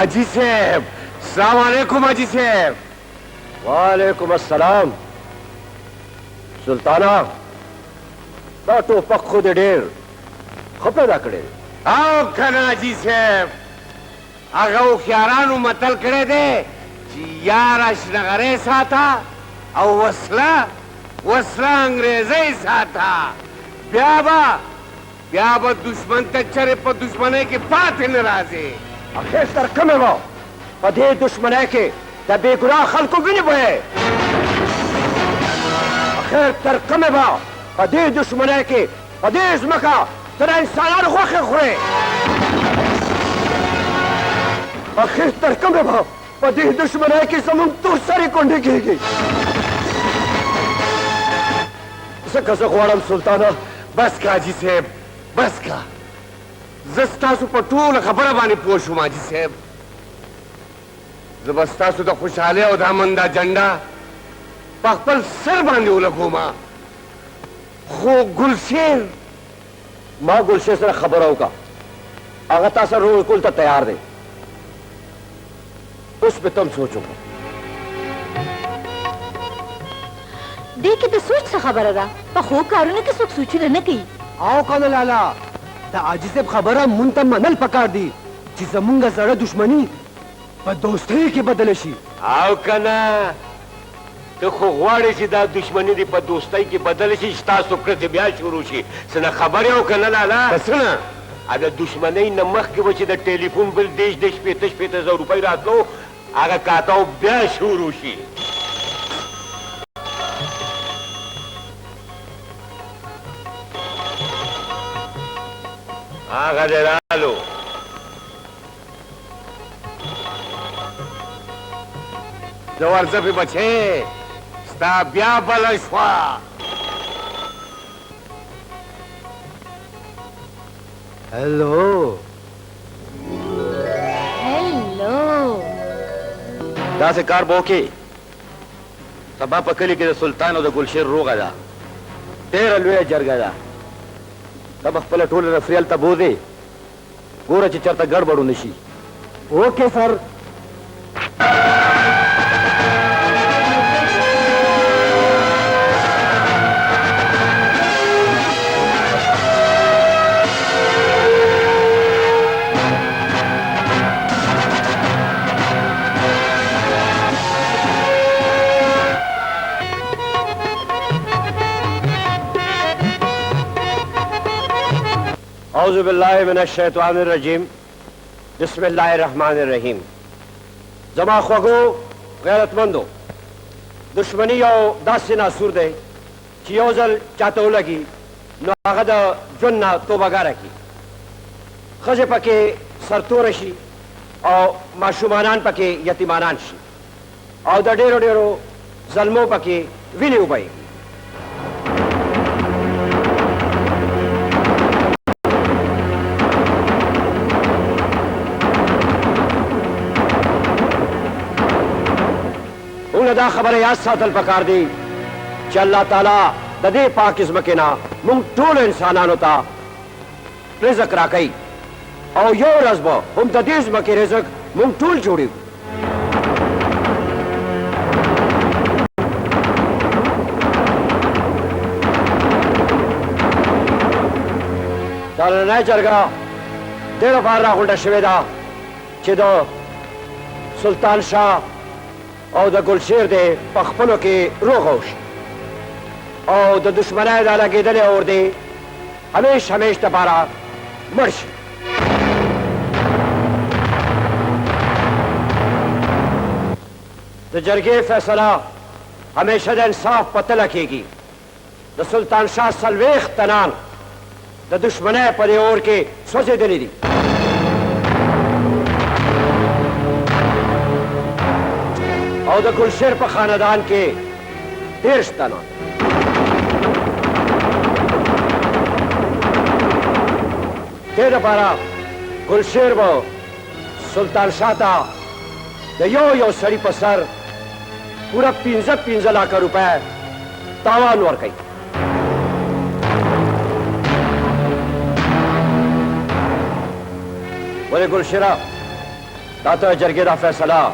हाजी साहब, अस्सलाम वालेकुम हाजी साहब। वालेकुम अस्सलाम। सुल्ताना दा टोपक खुद ढेर खपे दा कड़े आओ खना हाजी साहब, आगा ख्यारानु मतल करे दे जी यार अशनगरे साथा और वसला वसला अंग्रेजे साथा ब्याबा दुश्मन तक चरे पर दुश्मने के पाते नाराजे आखिर सर कमे वो पदे दुश्मने के तबे गुनाह खल को भी नहीं बोए आखिर तर कमे वो पदे दुश्मने के पदे इसमका तेरा इंसान खोखे खोए आखिर तर कमे वो पदे दुश्मने की समुन तू सारी कुंडी की सकस ख्वाड़म सुल्ताना बस का हाजी साहब बस का जस्तासु पटोल खबर बानी पोशुम हाजी साहब जबस्तासु तो खुशहाले और दामंदा झंडा पखपल सर बांधे लगोमा खो गुलशेर माँ गुलशेर से खबर होगा आगता सर रोज कुल तो तैयार दे उस पे तुम सोचोगे देखे तो सोच सा खबर रहा पर खो कारों के सुख सूची रहने की आओ कौन लाला ता आजी से खबर मुंतम मनल पकार दी जी जमुंगा जरा दुश्मनी पर दोस्ती के बदले शी आओ कना तो खुगवाड़े सी दा दुश्मनी दी पर दोस्ती के बदले शी स्टा सुकृत ब्याह शुरू शी सना खबर हो कना लाला सुना अगर दुश्मनी नमक के वजह दा टेलीफोन बिल देश देश पेते ₹1,000 रात लो आगा कहता हूँ ब्याह शुरू शी आगा दे लो जवर्ज भी बचे स्ता ब्या बलश्वा हेलो हेलो दा से कार बोके सबा पकली के सुल्तान और गुलशेर रोगा जा तेरा लुए जर गया तब अखपल टोल रफरियल तबो दे गोरा चिचरता गड़बड़ू निशी ओके सर औज़ु बिल्लाहि मिनश शैतानिर रजीम बिस्मिल्लाहिर रहमानिर रहीम जमा ख्वागो गैरतमंदो दुश्मनी यो दास ना सूर दे चियोजल चातो लगी नो आगदा जुन्ना तोबागारा की खजे पके सरतोरशी और माशुमानान पके यतीमानान शी और द डेरो डेरो जल्मो पके विनी उबाई दा खबर याद सातल पकार दी कि अल्लाह ताला ददे पाकिस्म के ना मुंग टोल इंसानान होता रिज़्क़ राकई और यो रज़्ब हम ददीज़ के रिज़्क़ मुंग टोल जोड़ी ताला नहीं चरगा तेरा बार राहुल शवेदा चिदो सुल्तान शाह और द गुलशेर दे पखपलों के रोगोश और द दुश्मनाए दाला के दले और दे हमेश हमेश तबारा मर्श द जरगे फैसला हमेशा द इंसाफ पतला केगी द सुल्तान शाह सलवेख तनान द दुश्मनाए पदे और के सोचे दली दी और द गुलशेर पर खानदान के देशतना तेरा पारा गुलशेर वो सुल्तान शाह यो सड़ी पसर पूरा 15 लाख रुपए तावान और कई बोले गुलशेरा تا ته جرګې دا فیصله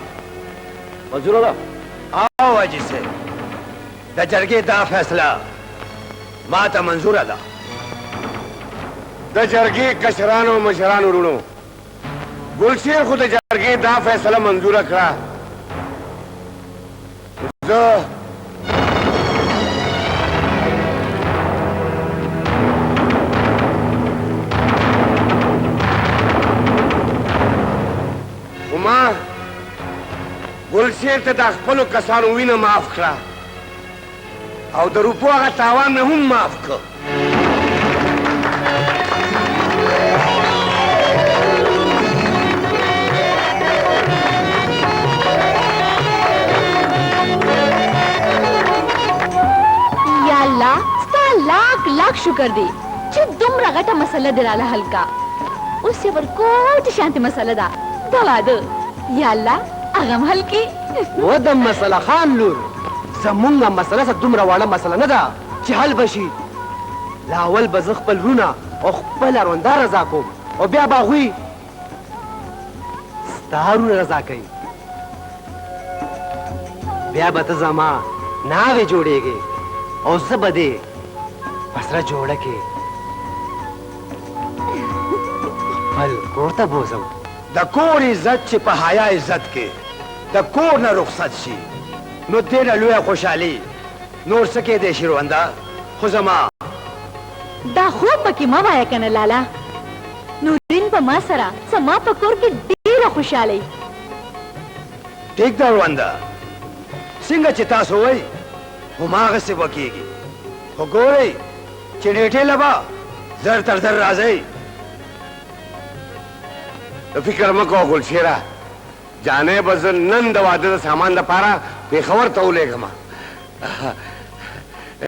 منظوره ده؟ او حاجي صاحب د جرګې دا فیصله ما ته منظوره ده. د جرګې کشرانو او مشرانو وروڼو، ګلشیر خو د جرګې دا فیصله منظوره کړه. زه ما ګلشیر ته د خپلو کسانو وینه معاف کړه او د روپو هغه تاوان مې هم معاف کړ. یا الله ستا لاک لاک شکر دی چې دومره غټه مسله دې راله حل کا. اوس یې ورکوټ شانتې مسله ده دا واده. یا الله هغه هم حل کړي. و د مسله خان لور، زمونږ مسله څه دومره واړه مسله نه ده چې حل بشي. لا اول به زه خپل رونه او خپل رونده رضا کوم او بیا به هغوی ستا رونه رضا کوي. بیا به ته زما ناوې جوړېږې او زه به دې په سره جوړه کې خپل کور ته بوزم. د کور عزت چې په حیا عزت کې د کور نه رخصت شي نو دې نه لویه خوشحالي نور څه کېدی شي رونده. خو زما دا خوب پکې مه وایه که نه لالا. نورین په ما سره زما په کور کې ډېره خوشحالۍ. ټیک ده رونده، څنګه چې تاسو وایي هماغسې به کېږي. خو ګورئ چې نیټې له به زر تر زر راځئ. فکر مه کوه ګلشیره، جانې به زه نن د واده د سامان دپاره پېښور ته ولېږم.